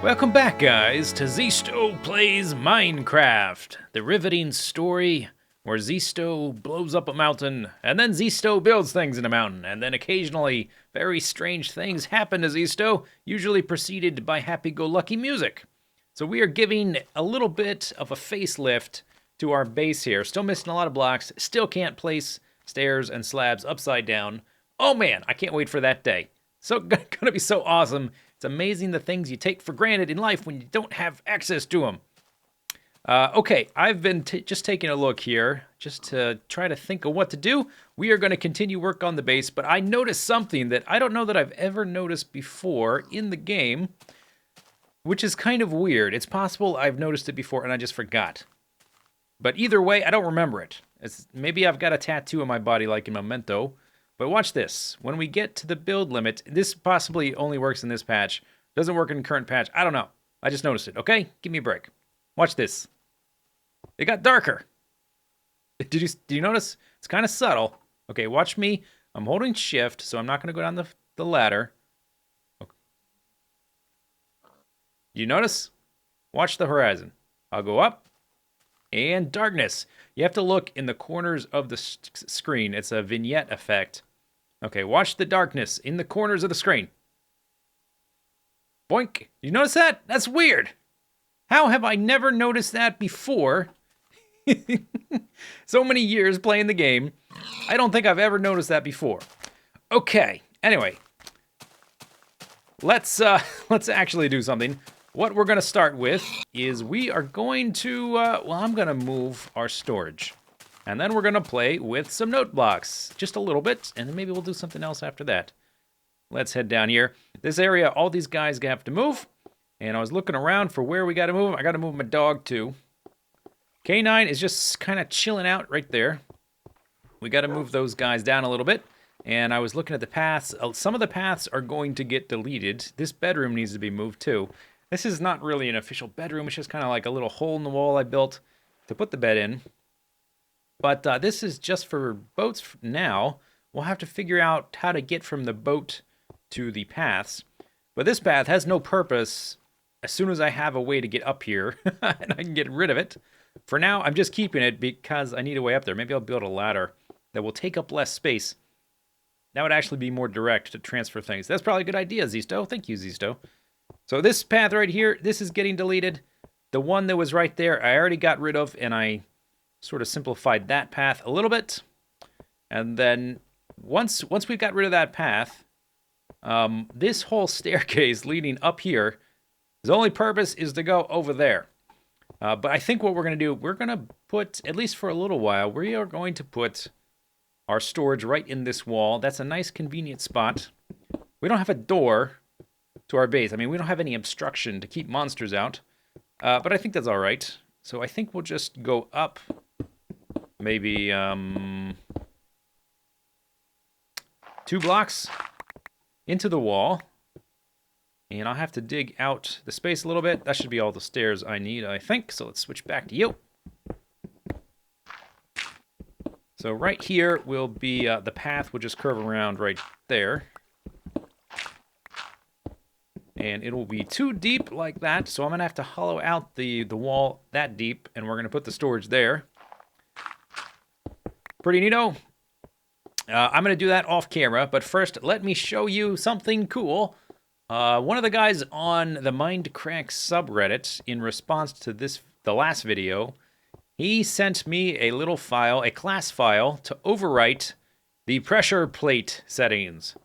Welcome back, guys, to Zisteau Plays Minecraft, the riveting story where Zisteau blows up a mountain, and then Zisteau builds things in a mountain, and then occasionally very strange things happen to Zisteau, usually preceded by happy-go-lucky music. So we are giving a little bit of a facelift to our base here. Still missing a lot of blocks, still can't place stairs and slabs upside down. Oh man, I can't wait for that day. So gonna be so awesome. It's amazing the things you take for granted in life when you don't have access to them. Okay, I've been just taking a look here, just to try to think of what to do. We are going to continue work on the base, but I noticed something that I don't know that I've ever noticed before in the game, which is kind of weird. It's possible I've noticed it before and I just forgot. But either way, I don't remember it. Maybe I've got a tattoo on my body like in Memento. But watch this. When we get to the build limit, this possibly only works in this patch. Doesn't work in the current patch. I don't know. I just noticed it, okay? Give me a break. Watch this. It got darker. Did you notice? It's kind of subtle. Okay, watch me. I'm holding shift, so I'm not going to go down the ladder. Okay. You notice? Watch the horizon. I'll go up. And darkness. You have to look in the corners of the screen. It's a vignette effect. Okay, watch the darkness in the corners of the screen. Boink. You notice that? That's weird. How have I never noticed that before? So many years playing the game. I don't think I've ever noticed that before. Okay, anyway. Let's actually do something. What we're going to start with is we are going to, I'm going to move our storage. And then we're going to play with some note blocks, just a little bit, and then maybe we'll do something else after that. Let's head down here. This area, all these guys have to move, and I was looking around for where we got to move. I got to move my dog, too. K9 is just kind of chilling out right there. We got to move those guys down a little bit, and I was looking at the paths. Some of the paths are going to get deleted. This bedroom needs to be moved, too. This is not really an official bedroom. It's just kind of like a little hole in the wall I built to put the bed in. But this is just for boats now. We'll have to figure out how to get from the boat to the paths. But this path has no purpose as soon as I have a way to get up here and I can get rid of it. For now, I'm just keeping it because I need a way up there. Maybe I'll build a ladder that will take up less space. That would actually be more direct to transfer things. That's probably a good idea, Zisteau. Thank you, Zisteau. So this path right here, this is getting deleted. The one that was right there, I already got rid of, and I sort of simplified that path a little bit. And then once we got rid of that path, this whole staircase leading up here, the only purpose is to go over there. But I think what we're going to do, we're going to put, at least for a little while, we are going to put our storage right in this wall. That's a nice convenient spot. We don't have a door to our base. I mean, we don't have any obstruction to keep monsters out. But I think that's all right. So I think we'll just go up maybe 2 blocks into the wall. And I'll have to dig out the space a little bit. That should be all the stairs I need, I think. So let's switch back to you. So right here will be, the path will just curve around right there. And it'll be too deep like that, so I'm going to have to hollow out the wall that deep, and we're going to put the storage there. Pretty neato. I'm going to do that off camera, but first, let me show you something cool. One of the guys on the Minecraft subreddit, in response to the last video, he sent me a little file, a class file, to overwrite the pressure plate settings.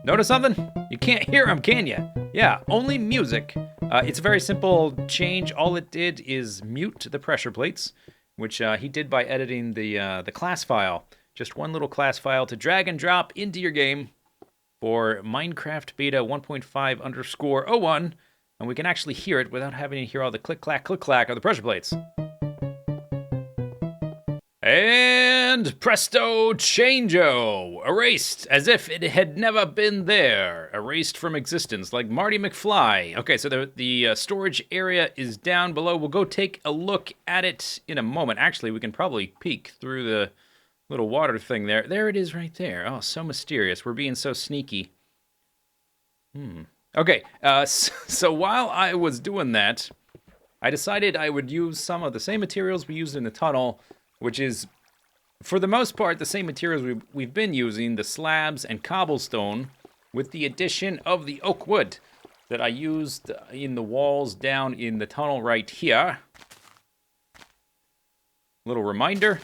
Notice something? You can't hear him, can you? Yeah, only music. It's a very simple change. All it did is mute the pressure plates, which he did by editing the class file. Just one little class file to drag and drop into your game for Minecraft Beta 1.5_01, and we can actually hear it without having to hear all the click-clack of the pressure plates. And presto changeo! Erased, as if it had never been there. Erased from existence, like Marty McFly. Okay, so the storage area is down below. We'll go take a look at it in a moment. Actually, we can probably peek through the little water thing there. There it is right there. Oh, so mysterious. We're being so sneaky. Okay, so while I was doing that, I decided I would use some of the same materials we used in the tunnel, which is, for the most part, the same materials we've been using, the slabs and cobblestone, with the addition of the oak wood that I used in the walls down in the tunnel right here. Little reminder,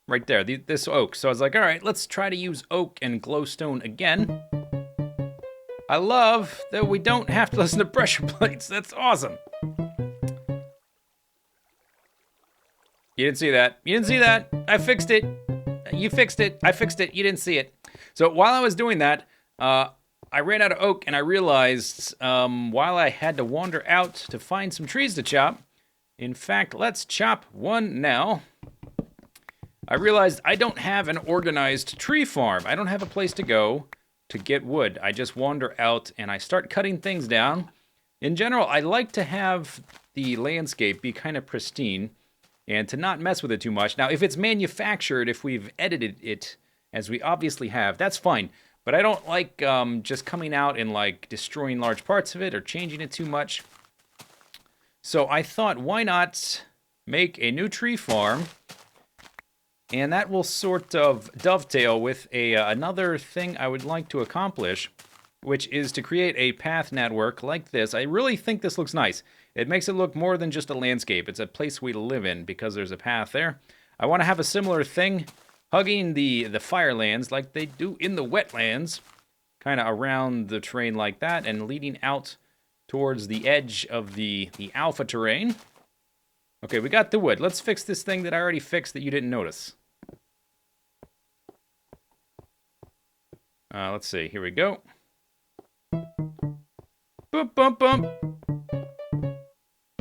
right there, this oak. So I was like, all right, let's try to use oak and glowstone again. I love that we don't have to listen to pressure plates. That's awesome. You didn't see that. You didn't see that. I fixed it. You fixed it. I fixed it. You didn't see it. So while I was doing that, I ran out of oak, and I realized while I had to wander out to find some trees to chop, in fact, let's chop one now. I realized I don't have an organized tree farm. I don't have a place to go to get wood. I just wander out, and I start cutting things down. In general, I like to have the landscape be kind of pristine, and to not mess with it too much. Now, if it's manufactured, if we've edited it, as we obviously have, that's fine. But I don't like just coming out and like destroying large parts of it or changing it too much. So I thought, why not make a new tree farm? And that will sort of dovetail with another thing I would like to accomplish, which is to create a path network like this. I really think this looks nice. It makes it look more than just a landscape. It's a place we live in because there's a path there. I want to have a similar thing hugging the firelands like they do in the wetlands, kind of around the terrain like that and leading out towards the edge of the alpha terrain. Okay, we got the wood. Let's fix this thing that I already fixed that you didn't notice. Let's see. Here we go. Boop, bump, bump.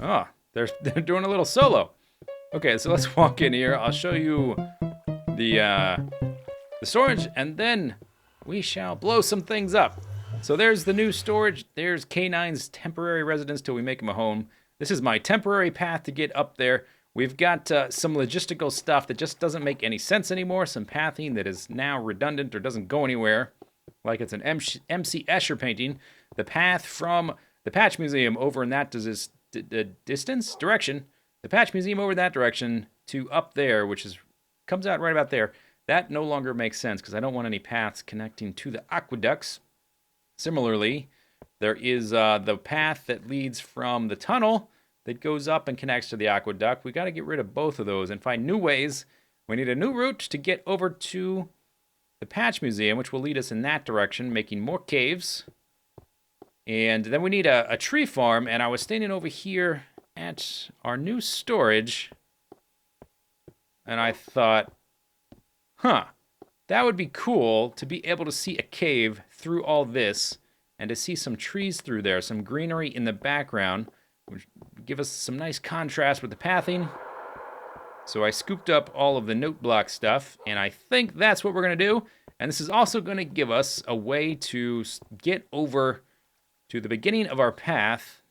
Oh, they're doing a little solo. Okay, so let's walk in here. I'll show you the storage, and then we shall blow some things up. So there's the new storage. There's K9's temporary residence till we make him a home. This is my temporary path to get up there. We've got some logistical stuff that just doesn't make any sense anymore. Some pathing that is now redundant or doesn't go anywhere. Like it's an MC Escher painting. The path from the Patch Museum over in that direction. The Patch Museum over that direction to up there, which comes out right about there. That no longer makes sense because I don't want any paths connecting to the aqueducts. Similarly, there is the path that leads from the tunnel that goes up and connects to the aqueduct. We got to get rid of both of those and find new ways. We need a new route to get over to the Patch Museum, which will lead us in that direction, making more caves. And then we need a tree farm, and I was standing over here at our new storage, and I thought, that would be cool to be able to see a cave through all this, and to see some trees through there, some greenery in the background, which give us some nice contrast with the pathing. So I scooped up all of the note block stuff, and I think that's what we're going to do. And this is also going to give us a way to get over to the beginning of our path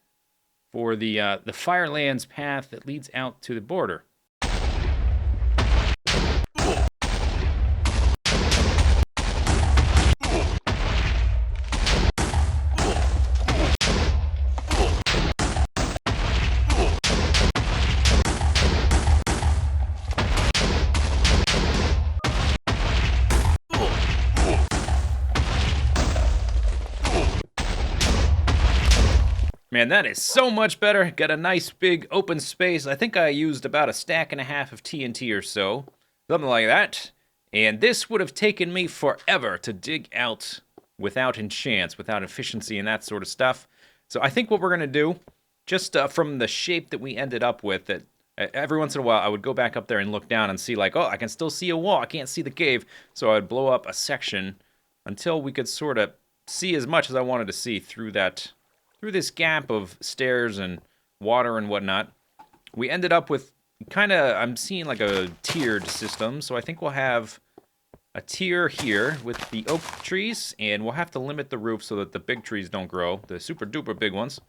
for the Firelands path that leads out to the border. Man, that is so much better. Got a nice big open space. I think I used about a stack and a half of TNT or so. Something like that. And this would have taken me forever to dig out without enchants, without efficiency and that sort of stuff. So I think what we're going to do, just from the shape that we ended up with, that every once in a while I would go back up there and look down and see like, oh, I can still see a wall. I can't see the cave. So I would blow up a section until we could sort of see as much as I wanted to see through this gap of stairs and water and whatnot. We ended up with I'm seeing like a tiered system, so I think we'll have a tier here with the oak trees, and we'll have to limit the roof so that the big trees don't grow, the super duper big ones.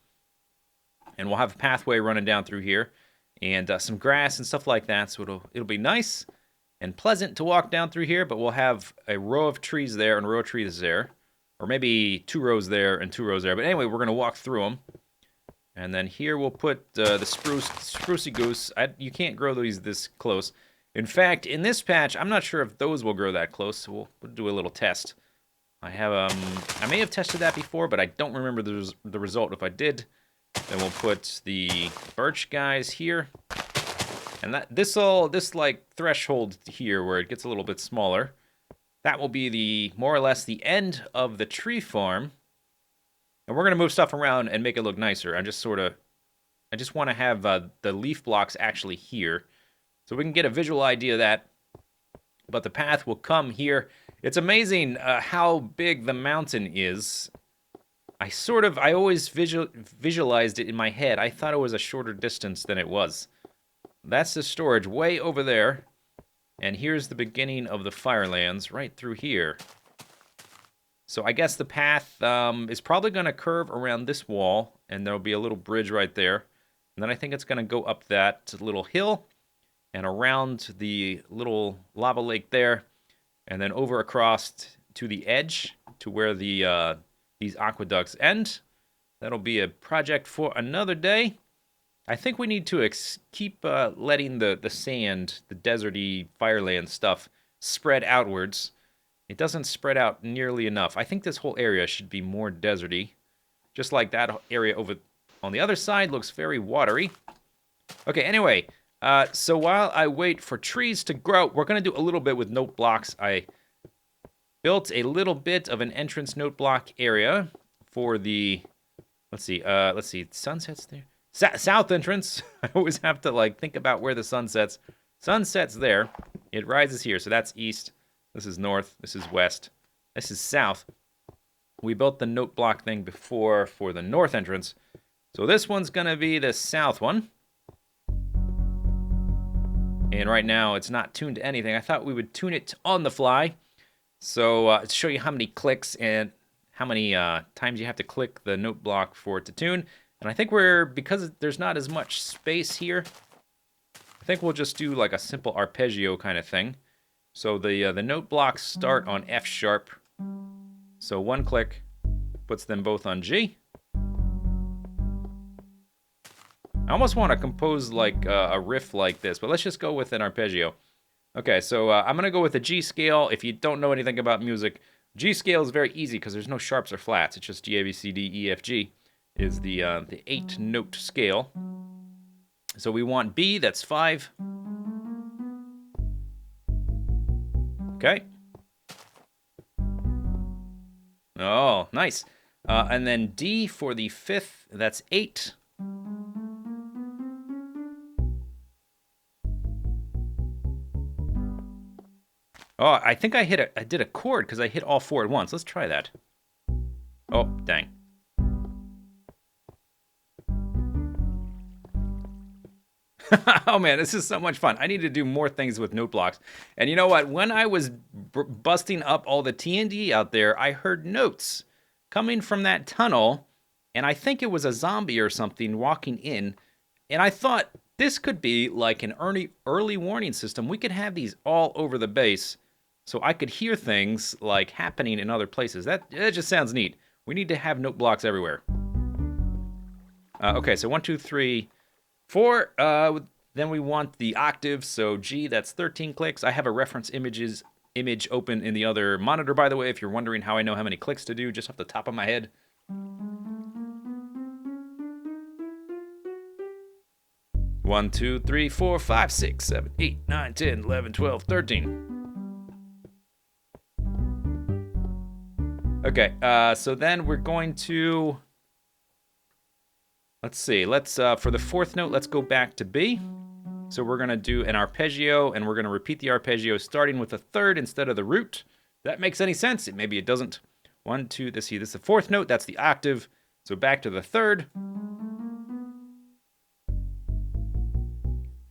And we'll have a pathway running down through here, and some grass and stuff like that, so it'll be nice and pleasant to walk down through here, but we'll have a row of trees there and a row of trees there, or maybe 2 rows there and 2 rows there, but anyway, we're going to walk through them. And then here we'll put the sprucey goose. You can't grow these this close. In fact, in this patch, I'm not sure if those will grow that close, so we'll do a little test. I may have tested that before, but I don't remember the result. If I did, then we'll put the birch guys here. And this like threshold here where it gets a little bit smaller, that will be the more or less the end of the tree farm. And we're going to move stuff around and make it look nicer. I just want to have the leaf blocks actually here, so we can get a visual idea of that. But the path will come here. It's amazing how big the mountain is. I always visualized it in my head. I thought it was a shorter distance than it was. That's the storage way over there. And here's the beginning of the Firelands right through here. So I guess the path is probably going to curve around this wall, and there'll be a little bridge right there. And then I think it's going to go up that little hill and around the little lava lake there, and then over across to the edge to where these aqueducts end. That'll be a project for another day. I think we need to keep letting the sand, the deserty Fireland stuff, spread outwards. It doesn't spread out nearly enough. I think this whole area should be more deserty. Just like that area over on the other side looks very watery. Okay, anyway, so while I wait for trees to grow, we're going to do a little bit with note blocks. I built a little bit of an entrance note block area for the, let's see, sunset's there. South entrance. I always have to like think about where the sun sets. Sunset's there. It rises here, so that's east. This is north, this is west, this is south. We built the note block thing before for the north entrance. So this one's going to be the south one. And right now it's not tuned to anything. I thought we would tune it on the fly. So to show you how many clicks and how many times you have to click the note block for it to tune. And I think because there's not as much space here, I think we'll just do like a simple arpeggio kind of thing. So the note blocks start on F sharp. So 1 click puts them both on G. I almost want to compose like a riff like this, but let's just go with an arpeggio. Okay, so I'm going to go with a G scale. If you don't know anything about music, G scale is very easy because there's no sharps or flats. It's just G, A, B, C, D, E, F, G is the 8-note scale. So we want B, that's 5. Okay. Oh, nice. And then D for the 5th, that's 8. Oh, I think I did a chord because I hit all 4 at once. Let's try that. Oh, dang. Oh man, this is so much fun. I need to do more things with note blocks. And you know what? When I was busting up all the TNT out there, I heard notes coming from that tunnel, and I think it was a zombie or something walking in. And I thought this could be like an early warning system. We could have these all over the base, so I could hear things like happening in other places. That just sounds neat. We need to have note blocks everywhere. Okay, so 1, 2, 3. 4, then we want the octave, so G, that's 13 clicks. I have a reference image open in the other monitor, by the way, if you're wondering how I know how many clicks to do, just off the top of my head. 1, 2, 3, 4, 5, 6, 7, 8, 9, 10, 11, 12, 13. Okay, so then we're going to... Let's see, for the 4th note, let's go back to B. So we're going to do an arpeggio, and we're going to repeat the arpeggio starting with the 3rd instead of the root. If that makes any sense. Maybe it doesn't. 1, 2, this is the 4th note, that's the octave. So back to the 3rd.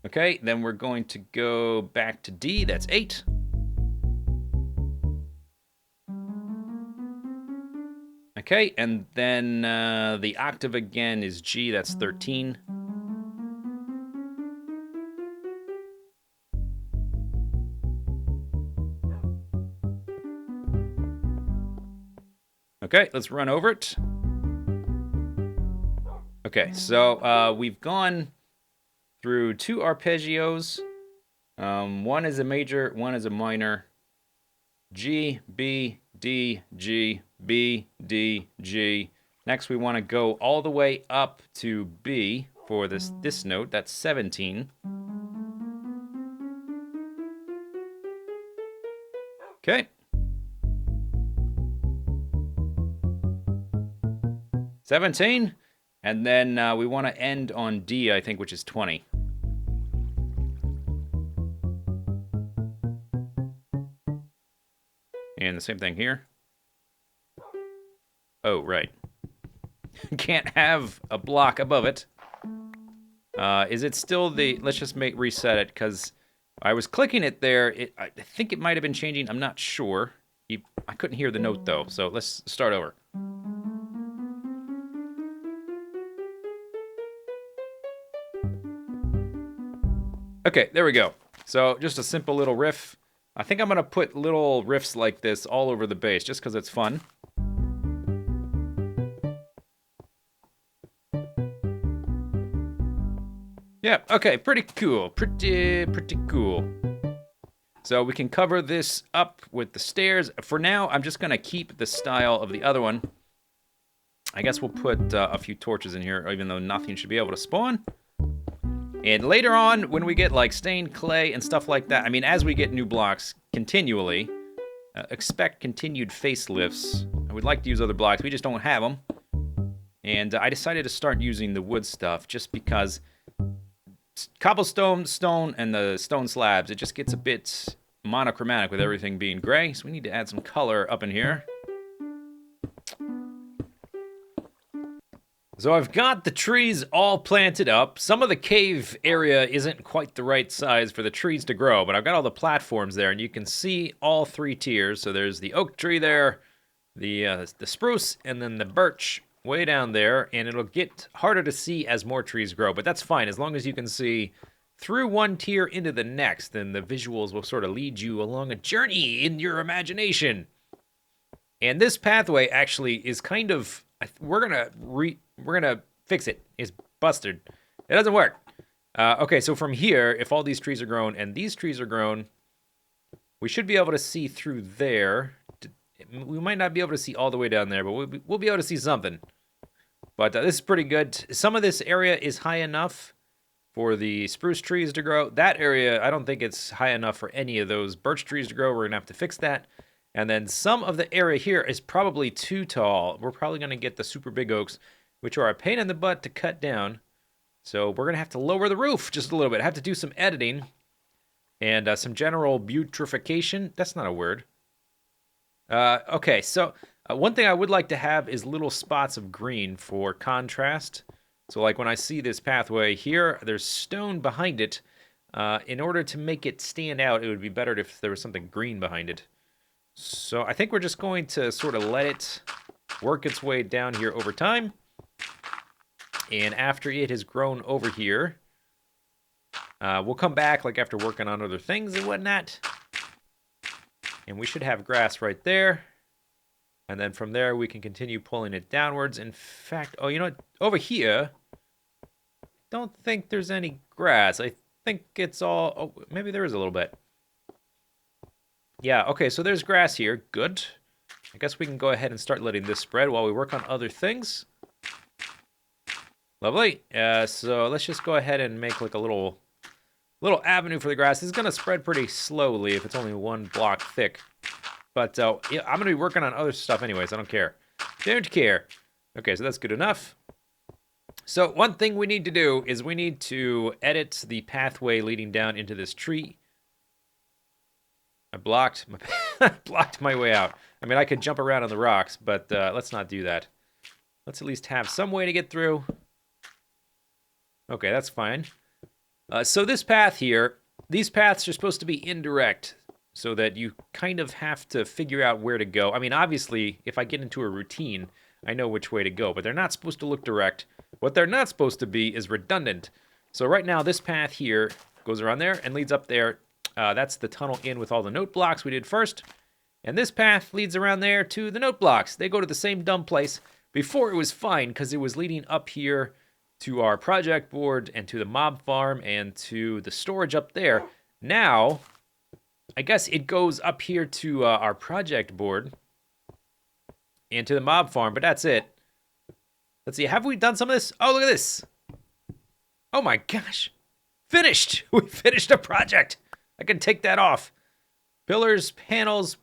Okay, then we're going to go back to D. That's 8. Okay, and then the octave again is G. That's 13. Okay, let's run over it. Okay, so we've gone through 2 arpeggios. One is a major, one is a minor. G, B, D, G, B, D, G. Next, we want to go all the way up to B for this note. That's 17. Okay. 17. And then we want to end on D, I think, which is 20. And the same thing here. Oh, right. Can't have a block above it. Is it still the... Let's just reset it, because I was clicking it there. I think it might have been changing. I'm not sure. I couldn't hear the note, though, so let's start over. Okay, there we go. So just a simple little riff. I think I'm going to put little riffs like this all over the bass, just because it's fun. Yeah, okay, pretty cool. Pretty cool. So we can cover this up with the stairs. For now, I'm just going to keep the style of the other one. I guess we'll put a few torches in here, even though nothing should be able to spawn. And later on, when we get like stained clay and stuff like that, I mean, as we get new blocks continually, expect continued facelifts. I would like to use other blocks, we just don't have them. And I decided to start using the wood stuff just because cobblestone, stone, and the stone slabs, it just gets a bit monochromatic with everything being gray. So we need to add some color up in here. So I've got the trees all planted up. Some of the cave area isn't quite the right size for the trees to grow, but I've got all the platforms there, and you can see all 3 tiers. So there's the oak tree there, the spruce, and then the birch way down there, and it'll get harder to see as more trees grow, but that's fine. As long as you can see through one tier into the next, then the visuals will sort of lead you along a journey in your imagination. And this pathway actually is kind of... We're gonna fix it. It's busted. It doesn't work. Okay, so from here, if all these trees are grown and these trees are grown, we should be able to see through there. We might not be able to see all the way down there, but we'll be able to see something. But this is pretty good. Some of this area is high enough for the spruce trees to grow. That area, I don't think it's high enough for any of those birch trees to grow. We're gonna have to fix that. And then some of the area here is probably too tall. We're probably going to get the super big oaks, which are a pain in the butt to cut down. So we're going to have to lower the roof just a little bit. I have to do some editing and some general beautification. That's not a word. Okay, so one thing I would like to have is little spots of green for contrast. So like when I see this pathway here, there's stone behind it. In order to make it stand out, it would be better if there was something green behind it. So I think we're just going to sort of let it work its way down here over time. And after it has grown over here, we'll come back like after working on other things and whatnot. And we should have grass right there. And then from there, we can continue pulling it downwards. In fact, oh, you know what? Over here, don't think there's any grass. I think it's all... Oh, maybe there is a little bit. Yeah, okay, so there's grass here. Good. I guess we can go ahead and start letting this spread while we work on other things. Lovely. So let's just go ahead and make like a little avenue for the grass. This is going to spread pretty slowly if it's only 1 block thick. But yeah, I'm going to be working on other stuff anyways. I don't care. Don't care. Okay, so that's good enough. So one thing we need to do is we need to edit the pathway leading down into this tree. I blocked my way out. I mean, I could jump around on the rocks, but let's not do that. Let's at least have some way to get through. Okay, that's fine. So this path here, these paths are supposed to be indirect so that you kind of have to figure out where to go. I mean, obviously, if I get into a routine, I know which way to go, but they're not supposed to look direct. What they're not supposed to be is redundant. So right now, this path here goes around there and leads up there. That's the tunnel in with all the note blocks we did first. And this path leads around there to the note blocks. They go to the same dumb place. Before it was fine because it was leading up here to our project board and to the mob farm and to the storage up there. Now, I guess it goes up here to our project board and to the mob farm, but that's it. Let's see, have we done some of this? Oh, look at this. Oh my gosh. Finished. We finished a project. I can take that off. Pillars, panels,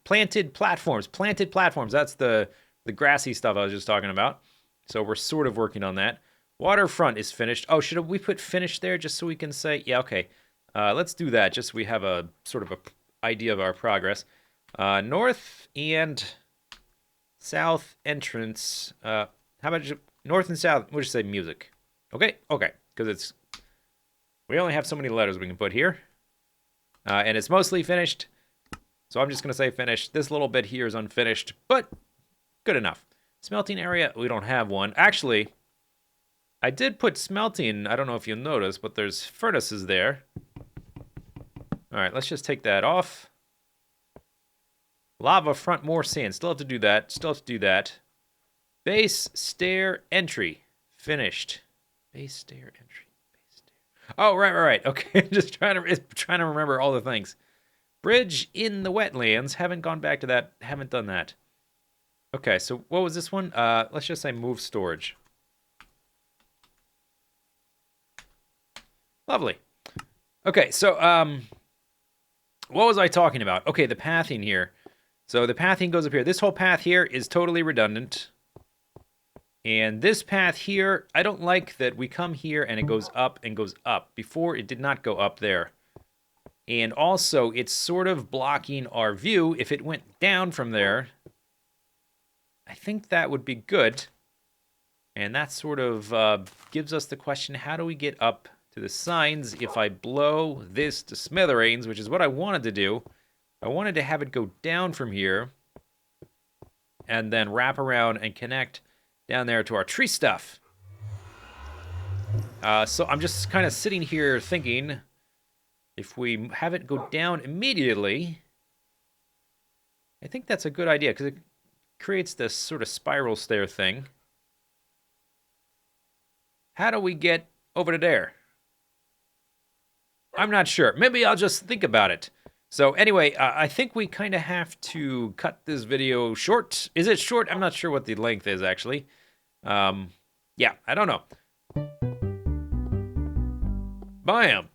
planted platforms. Planted platforms. That's the grassy stuff I was just talking about. So we're sort of working on that. Waterfront is finished. Oh, should we put finished there just so we can say, yeah, okay. Let's do that just so we have a sort of a idea of our progress. North and south entrance. How about north and south? We'll just say music. Okay, okay, because we only have so many letters we can put here. And it's mostly finished. So I'm just going to say finished. This little bit here is unfinished, but good enough. Smelting area, we don't have one. Actually, I did put smelting. I don't know if you'll notice, but there's furnaces there. All right, let's just take that off. Lava front, more sand. Still have to do that. Still have to do that. Base stair entry. Finished. Base stair entry. Base stair. Oh, right. Okay, just trying to remember all the things. Bridge in the wetlands. Haven't gone back to that. Haven't done that. Okay, so what was this one? Let's just say move storage. Lovely. Okay, so what was I talking about? Okay, the pathing here. So the pathing goes up here. This whole path here is totally redundant. And this path here, I don't like that we come here and it goes up and goes up. Before, it did not go up there. And also, it's sort of blocking our view. If it went down from there, I think that would be good. And that sort of gives us the question, how do we get up to the signs if I blow this to smithereens, which is what I wanted to do. I wanted to have it go down from here and then wrap around and connect down there to our tree stuff. So I'm just kind of sitting here thinking, if we have it go down immediately, I think that's a good idea because it creates this sort of spiral stair thing. How do we get over to there? I'm not sure. Maybe I'll just think about it. So anyway, I think we kind of have to cut this video short. Is it short? I'm not sure what the length is, actually. Yeah, I don't know. Bam!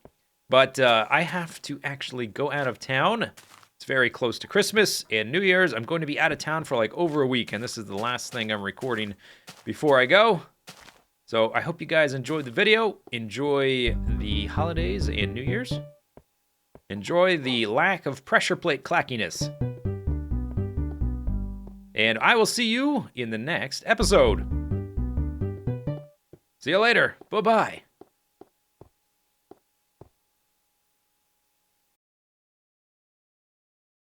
But I have to actually go out of town. It's very close to Christmas and New Year's. I'm going to be out of town for like over a week, and this is the last thing I'm recording before I go. So I hope you guys enjoyed the video. Enjoy the holidays and New Year's. Enjoy the lack of pressure plate clackiness. And I will see you in the next episode. See you later. Bye-bye.